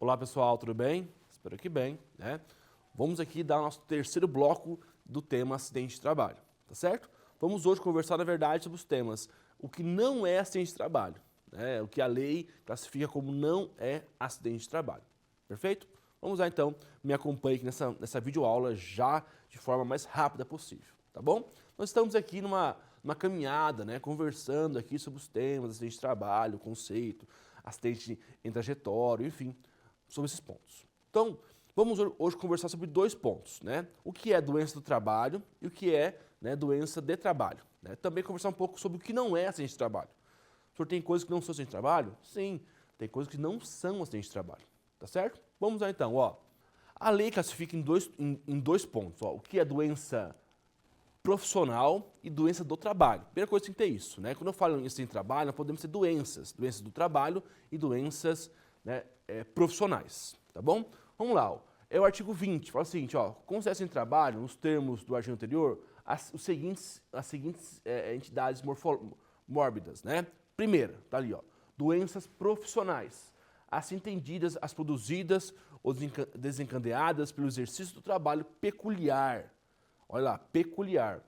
Olá pessoal, tudo bem? Espero que bem, né? Vamos aqui dar o nosso terceiro bloco do tema acidente de trabalho, tá certo? Vamos hoje conversar, na verdade, sobre os temas o que não é acidente de trabalho, né? O que a lei classifica como não é acidente de trabalho, perfeito? Vamos lá então, me acompanhe aqui nessa videoaula já de forma mais rápida possível, tá bom? Nós estamos aqui numa caminhada, né? Conversando aqui sobre os temas, acidente de trabalho, conceito, acidente em trajetório, enfim, sobre esses pontos. Então, vamos hoje conversar sobre dois pontos, né? O que é doença do trabalho e o que é, né, doença de trabalho, né? Também conversar um pouco sobre o que não é acidente de trabalho. O senhor tem coisas que não são acidente de trabalho? Sim, tem coisas que não são acidente de trabalho, tá certo? Vamos lá então, ó. A lei classifica em dois pontos, ó, o que é doença profissional e doença do trabalho. Primeira coisa que tem que ter isso, né? Quando eu falo em acidente de trabalho, nós podemos ter doenças do trabalho e doenças, né, profissionais, tá bom? Vamos lá, ó. É o artigo 20, fala o seguinte, ó, considera-se em trabalho, nos termos do artigo anterior, as seguintes entidades mórbidas, né? Primeira, tá ali, ó, doenças profissionais, assim entendidas as produzidas ou desencadeadas pelo exercício do trabalho peculiar, olha lá, peculiar,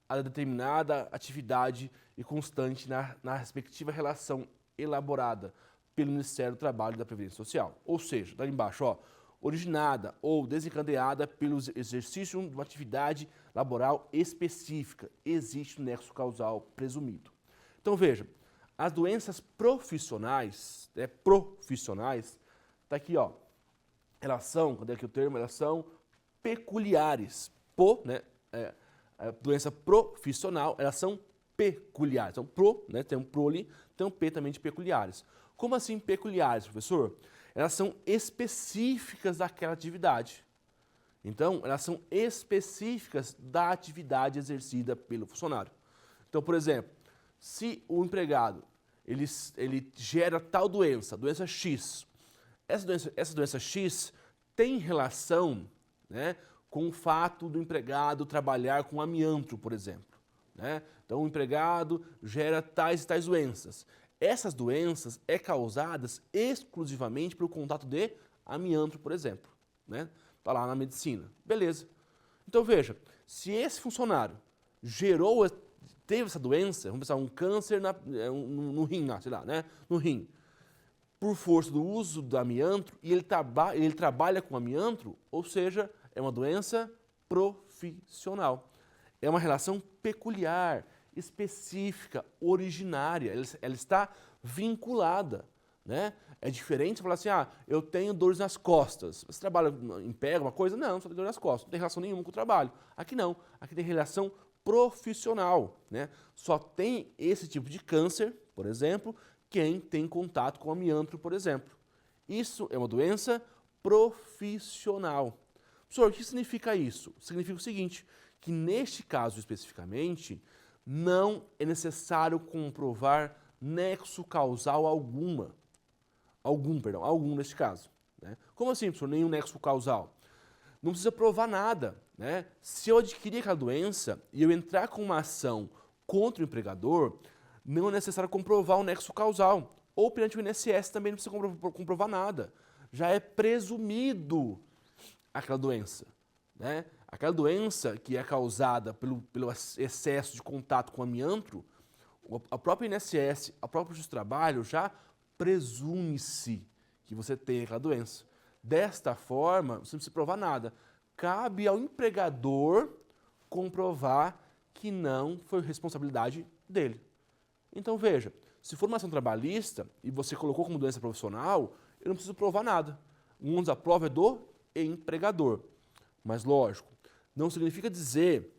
a determinada atividade e constante na respectiva relação elaborada pelo Ministério do Trabalho e da Previdência Social. Ou seja, lá embaixo, ó, originada ou desencadeada pelo exercício de uma atividade laboral específica. Existe um nexo causal presumido. Então veja, as doenças profissionais, tá aqui, ó, elas são, cadê aqui o termo? Elas são peculiares. Doença profissional, elas são peculiares. Então, né, tem um pro ali, tem um P também de peculiares. Como assim peculiares, professor? Elas são específicas daquela atividade. Então, elas são específicas da atividade exercida pelo funcionário. Então, por exemplo, se o empregado ele gera tal doença, doença X, essa doença X tem relação, né, com o fato do empregado trabalhar com amianto, por exemplo, né? Então, o empregado gera tais e tais doenças. Essas doenças são causadas exclusivamente pelo contato de amianto, por exemplo, né? Tá lá na medicina. Beleza. Então, veja, se esse funcionário teve essa doença, vamos pensar, um câncer no rim, sei lá, né? No rim, por força do uso do amianto, e ele trabalha com amianto, ou seja, é uma doença profissional. É uma relação peculiar, específica, originária. Ela está vinculada, né? É diferente você falar assim, ah, eu tenho dores nas costas. Você trabalha em pé, alguma coisa? Não, só tem dor nas costas. Não tem relação nenhuma com o trabalho. Aqui não. Aqui tem relação profissional, né? Só tem esse tipo de câncer, por exemplo, quem tem contato com amianto, por exemplo. Isso é uma doença profissional. Professor, o que significa isso? Significa o seguinte, que neste caso especificamente, não é necessário comprovar nexo causal algum neste caso, né? Como assim, professor, nenhum nexo causal? Não precisa provar nada, né? Se eu adquirir aquela doença e eu entrar com uma ação contra o empregador, não é necessário comprovar o nexo causal. Ou perante o INSS também não precisa comprovar nada. Já é presumido aquela doença, né? Aquela doença que é causada pelo excesso de contato com amianto, a própria INSS, a própria Justiça do Trabalho já presume-se que você tem aquela doença. Desta forma, você não precisa provar nada. Cabe ao empregador comprovar que não foi responsabilidade dele. Então veja, se for uma ação trabalhista e você colocou como doença profissional, eu não preciso provar nada. A prova é do empregador. Mas lógico, não significa dizer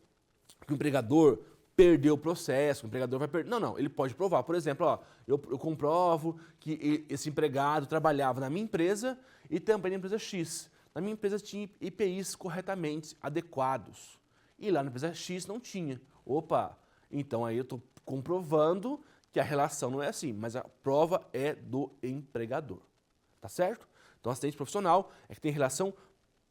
que o empregador perdeu o processo, o empregador vai perder. Não, ele pode provar. Por exemplo, ó, eu comprovo que esse empregado trabalhava na minha empresa e também na empresa X. Na minha empresa tinha IPIs corretamente adequados. E lá na empresa X não tinha. Opa, então aí eu estou comprovando que a relação não é assim, mas a prova é do empregador. Tá certo? Então, acidente profissional é que tem relação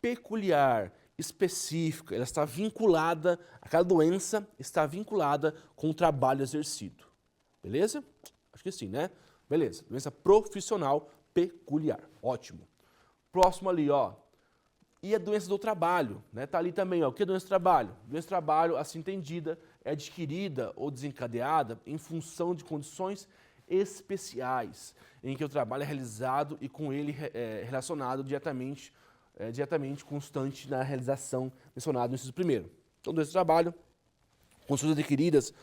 peculiar, específica, ela está vinculada, aquela doença está vinculada com o trabalho exercido. Beleza? Acho que sim, né? Beleza. Doença profissional peculiar. Ótimo. Próximo ali, ó. E a doença do trabalho, né? Tá ali também, ó. O que é doença do trabalho? Doença do trabalho, assim entendida, é adquirida ou desencadeada em função de condições especiais, em que o trabalho é realizado e com ele relacionado diretamente, constante na realização mencionada no inciso primeiro. Então, doença do trabalho, condições adquiridas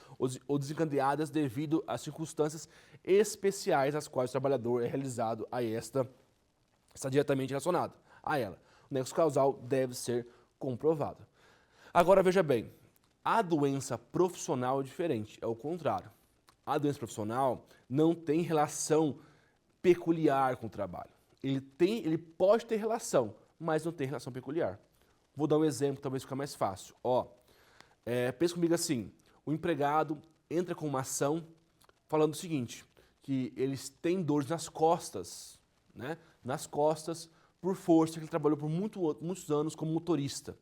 ou desencadeadas devido a circunstâncias especiais às quais o trabalhador é realizado a esta, está diretamente relacionado a ela. O nexo causal deve ser comprovado. Agora, veja bem, a doença profissional é diferente, é o contrário. A doença profissional não tem relação peculiar com o trabalho. Ele pode ter relação, mas não tem relação peculiar. Vou dar um exemplo, talvez fique mais fácil. Pensa comigo assim, o empregado entra com uma ação falando o seguinte, que eles têm dores nas costas, né? Nas costas, por força que ele trabalhou por muitos anos como motorista,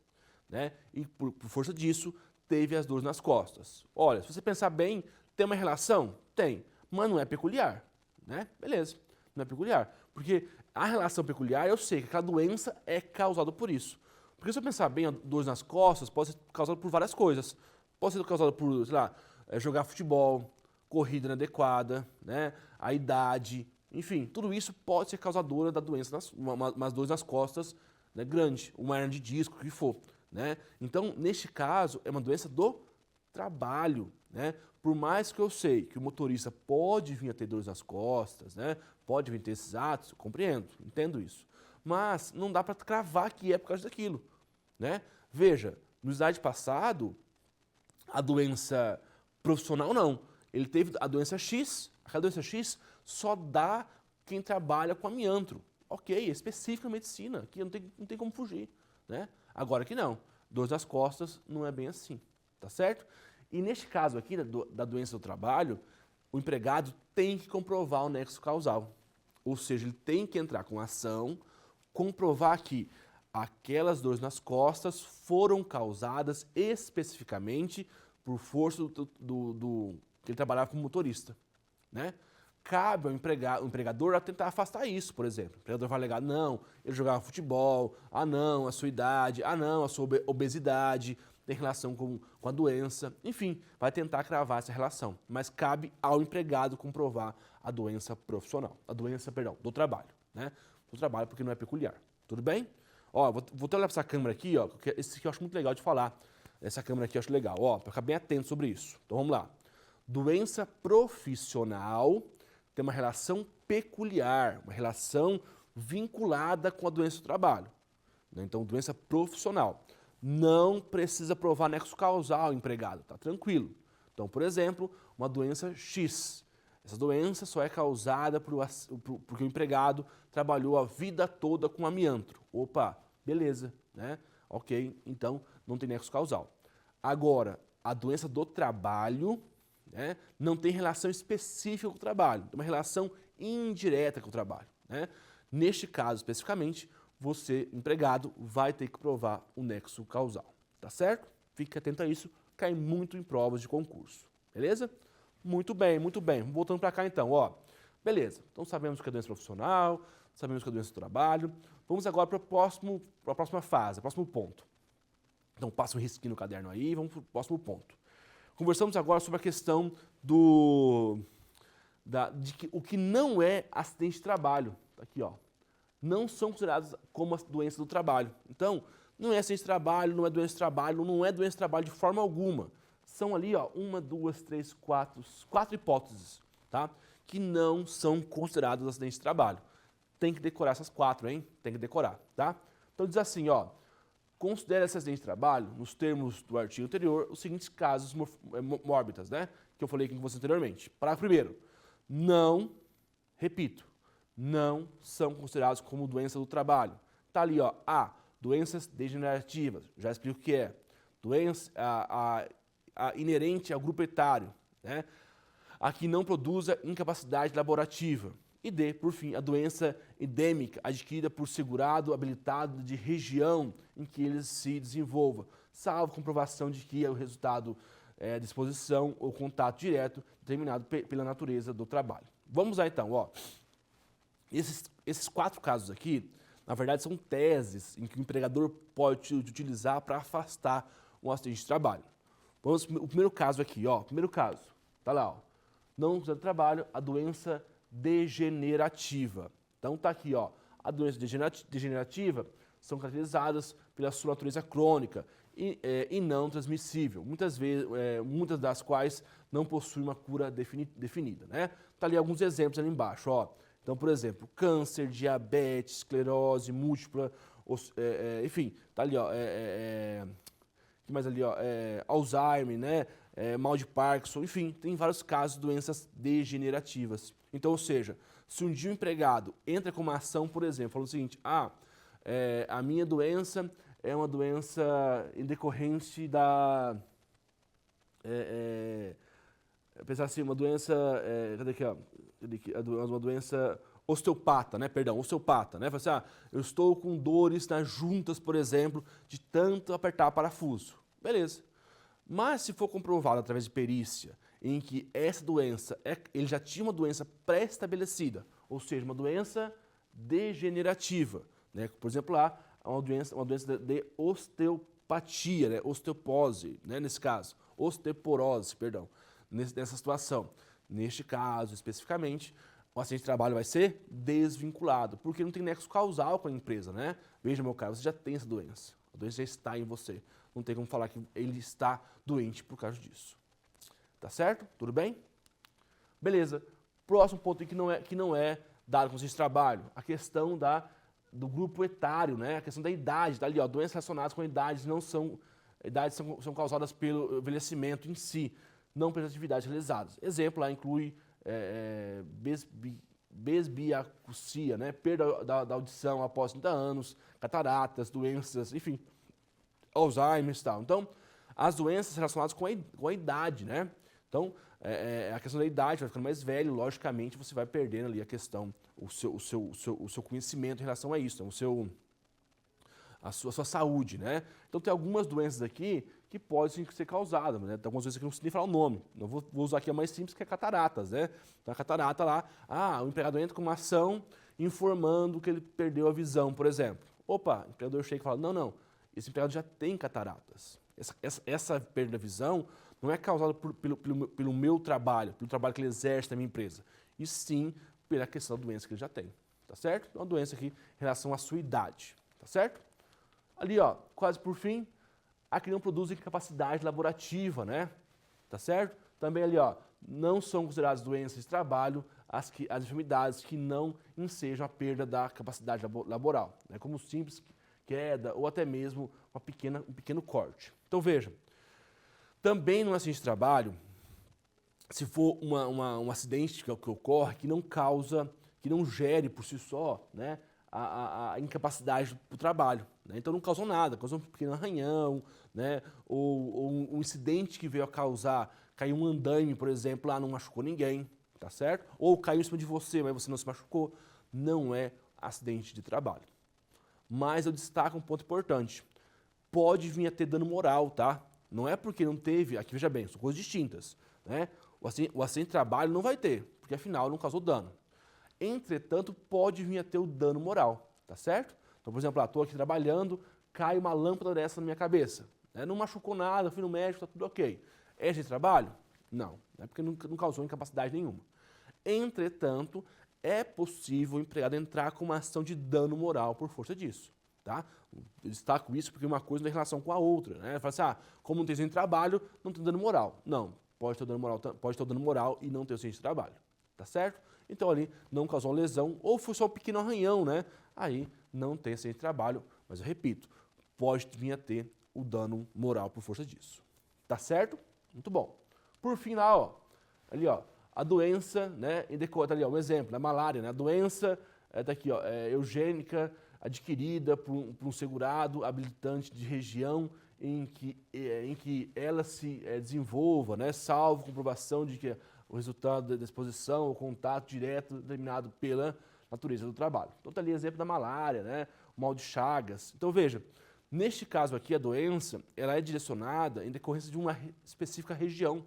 né? E por força disso, teve as dores nas costas. Olha, se você pensar bem, tem uma relação? Tem, mas não é peculiar, né? Beleza, não é peculiar. Porque a relação peculiar, eu sei que aquela doença é causada por isso. Porque se eu pensar bem, a dores nas costas pode ser causada por várias coisas. Pode ser causada por, sei lá, jogar futebol, corrida inadequada, né? A idade, enfim, tudo isso pode ser causadora da doença, umas dores nas costas, né, grande, uma hernia de disco, o que for, né? Então, neste caso, é uma doença do trabalho, né? Por mais que eu sei que o motorista pode vir a ter dores nas costas, né? Pode vir a ter esses atos, eu compreendo, entendo isso. Mas não dá para cravar que é por causa daquilo, né? Veja, no slide passado, a doença profissional não. Ele teve a doença X, aquela doença X só dá quem trabalha com amianto. Ok, é específica medicina, aqui não tem como fugir, né? Agora que não, dores nas costas não é bem assim, tá certo? E neste caso aqui da doença do trabalho, o empregado tem que comprovar o nexo causal. Ou seja, ele tem que entrar com ação, comprovar que aquelas dores nas costas foram causadas especificamente por força que ele trabalhava como motorista, né? Cabe ao empregador a tentar afastar isso, por exemplo. O empregador vai alegar, não, ele jogava futebol, não, a sua idade, não, a sua obesidade, tem relação com a doença, enfim, vai tentar cravar essa relação. Mas cabe ao empregado comprovar a doença profissional, do trabalho, né? Do trabalho, porque não é peculiar. Tudo bem? Vou até olhar para essa câmera aqui, esse aqui eu acho muito legal de falar. Essa câmera aqui eu acho legal, para ficar bem atento sobre isso. Então vamos lá. Doença profissional tem uma relação peculiar, uma relação vinculada com a doença do trabalho. Então, doença profissional. Não precisa provar nexo causal ao empregado, tá tranquilo. Então, por exemplo, uma doença X. Essa doença só é causada porque o empregado trabalhou a vida toda com amianto. Opa, beleza, né? Ok, então não tem nexo causal. Agora, a doença do trabalho, né, não tem relação específica com o trabalho, tem uma relação indireta com o trabalho, né? Neste caso, especificamente, você, empregado, vai ter que provar o nexo causal, tá certo? Fique atento a isso, cai muito em provas de concurso, beleza? Muito bem, muito bem. Voltando para cá então, beleza. Então sabemos que é doença profissional, sabemos que é doença do trabalho. Vamos agora para a próxima fase, o próximo ponto. Então passa um risquinho no caderno aí, vamos para o próximo ponto. Conversamos agora sobre a questão de que o que não é acidente de trabalho. Aqui, não são considerados como a doença do trabalho. Então, não é acidente de trabalho, não é doença de trabalho, não é doença de trabalho de forma alguma. São ali, 1, 2, 3, 4 hipóteses, tá? Que não são consideradas acidente de trabalho. Tem que decorar essas 4, hein? Tem que decorar, tá? Então diz assim, considera esse acidente de trabalho, nos termos do artigo anterior, os seguintes casos mórbidas, né? Que eu falei aqui com você anteriormente. Parágrafo primeiro. Não são considerados como doença do trabalho. Tá ali, A, doenças degenerativas, já explico o que é. Doença inerente ao grupo etário, né? A que não produza incapacidade laborativa. E D, por fim, a doença endêmica adquirida por segurado habilitado de região em que ele se desenvolva, salvo comprovação de que é o resultado de exposição ou contato direto determinado pela natureza do trabalho. Vamos lá então, Esses 4 casos aqui Na verdade, são teses em que o empregador pode utilizar para afastar um acidente de trabalho. Vamos o primeiro caso aqui, ó. Primeiro caso, tá lá, ó. Não do trabalho, a doença degenerativa. Então tá aqui, ó. A doença degenerativa são caracterizadas pela sua natureza crônica e não transmissível, muitas das quais não possuem uma cura definida, né? Tá ali alguns exemplos ali embaixo, ó. Então, por exemplo, câncer, diabetes, esclerose múltipla, enfim, tá ali, ó. Que mais ali, ó? Alzheimer, né? Mal de Parkinson, enfim, tem vários casos de doenças degenerativas. Então, ou seja, se um dia o empregado entra com uma ação, por exemplo, falando o seguinte, a minha doença é uma doença em decorrente da... pensar assim, uma doença... cadê aqui, ó? Uma doença osteopata, né? Perdão, osteopata, né? Fala assim, eu estou com dores nas juntas, por exemplo, de tanto apertar parafuso. Beleza. Mas se for comprovado através de perícia, em que essa doença, ele já tinha uma doença pré-estabelecida, ou seja, uma doença degenerativa, né? Por exemplo, lá, uma doença de osteopatia, né? Osteoporose, né? Nesse caso, osteoporose, perdão, nessa situação. Neste caso, especificamente, o acidente de trabalho vai ser desvinculado, porque não tem nexo causal com a empresa, né? Veja, meu caro, você já tem essa doença. A doença já está em você. Não tem como falar que ele está doente por causa disso. Tá certo? Tudo bem? Beleza. Próximo ponto aí que não é dado com o acidente de trabalho, a questão do grupo etário, né? A questão da idade, tá ali, ó, doenças relacionadas com idades são causadas pelo envelhecimento em si, não pelas atividades realizadas. Exemplo lá inclui besbiacusia, né? Perda da audição após 30 anos, cataratas, doenças, enfim, Alzheimer e tal. Então, as doenças relacionadas com a idade, né? Então, a questão da idade, vai ficando mais velho, logicamente você vai perdendo ali a questão, o seu conhecimento em relação a isso, então, a sua saúde, né? Então tem algumas doenças aqui que podem ser causadas, né? Tem algumas doenças que não preciso nem falar o nome. Eu vou usar aqui a mais simples, que é cataratas, né? Então a catarata lá, o empregador entra com uma ação informando que ele perdeu a visão, por exemplo. Opa, o empregador chega e fala, não, esse empregado já tem cataratas. Essa perda da visão não é causada pelo meu trabalho, pelo trabalho que ele exerce na minha empresa, e sim pela questão da doença que ele já tem, tá certo? Então, uma doença aqui em relação à sua idade, tá certo? Ali, ó, quase por fim, a que não produz incapacidade laborativa, né? Tá certo? Também ali, ó, não são consideradas doenças de trabalho as enfermidades que não ensejam a perda da capacidade laboral, né? Como simples queda ou até mesmo um pequeno corte. Então, veja, também no acidente de trabalho, se for um acidente que ocorre, que não gere por si só, né, a incapacidade para o trabalho, né? Então não causou nada, causou um pequeno arranhão, né, ou um incidente que veio a causar, caiu um andaime, por exemplo, lá não machucou ninguém, tá certo? Ou caiu em cima de você, mas você não se machucou, não é acidente de trabalho. Mas eu destaco um ponto importante, pode vir a ter dano moral, tá? Não é porque não teve, aqui veja bem, são coisas distintas, né? O acidente de trabalho não vai ter, porque afinal não causou dano. Entretanto, pode vir a ter o dano moral, tá certo? Então, por exemplo, estou aqui trabalhando, cai uma lâmpada dessa na minha cabeça, né? Não machucou nada, fui no médico, está tudo ok. É de trabalho? Não, porque não causou incapacidade nenhuma. Entretanto, é possível o empregado entrar com uma ação de dano moral por força disso, tá? Eu destaco isso porque uma coisa não tem relação com a outra, né? Fala assim, como não tem acidente de trabalho, não tem dano moral. Não, pode ter dano moral e não ter acidente de trabalho, tá certo? Então ali não causou uma lesão ou foi só um pequeno arranhão, né? Aí não tem acidente de trabalho, mas eu repito, pode vir a ter o dano moral por força disso, tá certo? Muito bom. Por fim lá, ó, ali ó, a doença, né? Tá ali ó, um exemplo, a malária, né? A doença tá aqui, ó, eugênica adquirida por um segurado habilitante de região em que ela se desenvolva, né, salvo comprovação de que o resultado da exposição ou contato direto determinado pela natureza do trabalho. Então está ali exemplo da malária, né, o mal de Chagas. Então veja, neste caso aqui a doença ela é direcionada em decorrência de uma específica região,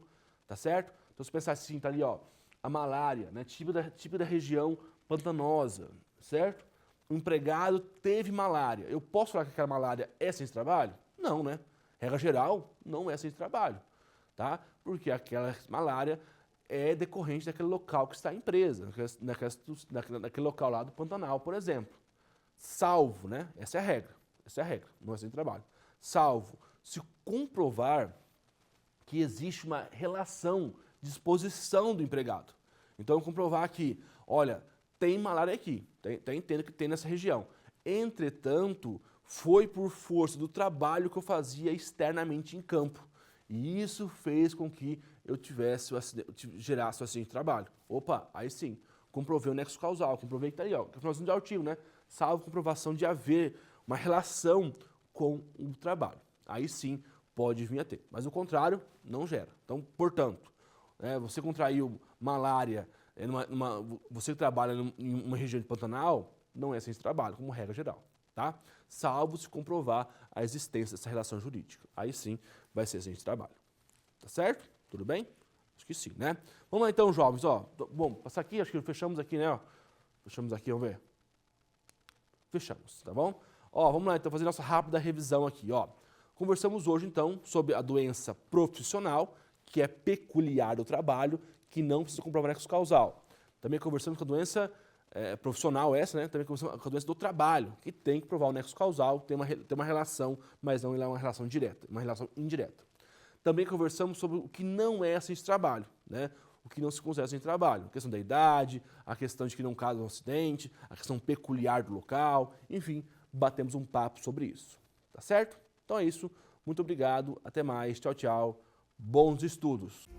tá certo? Então se pensar assim, tá ali ó, a malária, né, tipo da região pantanosa, certo? o empregado teve malária. Eu posso falar que aquela malária é acidente de trabalho? Não, né? Regra geral, não é acidente de trabalho, tá? Porque aquela malária é decorrente daquele local que está a empresa, naquele local lá do Pantanal, por exemplo. Salvo, né? Essa é a regra, não é acidente de trabalho. Salvo se comprovar que existe uma relação de exposição do empregado. Então, comprovar que, olha, tem malária aqui, entendo que tem nessa região. Entretanto, foi por força do trabalho que eu fazia externamente em campo. E isso fez com que eu gerasse o acidente de trabalho. Opa, aí sim, comprovei o nexo causal, comprovei que está aí, ó, que é o finalzinho do artigo, né? Salvo comprovação de haver uma relação com o trabalho. Aí sim, pode vir a ter. Mas o contrário, não gera. Então, portanto, você contraiu malária, você que trabalha em uma região de Pantanal, não é acidente de trabalho, como regra geral, tá? Salvo se comprovar a existência dessa relação jurídica. Aí sim vai ser acidente de trabalho. Tá certo? Tudo bem? Acho que sim, né? Vamos lá então, jovens, ó. Bom, passar aqui, acho que fechamos aqui, né? Ó. Fechamos aqui, vamos ver. Fechamos, tá bom? Ó, vamos lá então fazer nossa rápida revisão aqui, ó. Conversamos hoje então sobre a doença profissional, que é peculiar do trabalho, que não precisa comprovar nexo causal. Também conversamos com a doença profissional essa, né? Também conversamos com a doença do trabalho, que tem que provar o nexo causal, tem uma relação, mas não é uma relação direta, uma relação indireta. Também conversamos sobre o que não é acidente de trabalho, né? O que não se considera acidente de trabalho. A questão da idade, a questão de que não causa um acidente, a questão peculiar do local, enfim, batemos um papo sobre isso. Tá certo? Então é isso. Muito obrigado. Até mais. Tchau, tchau. Bons estudos.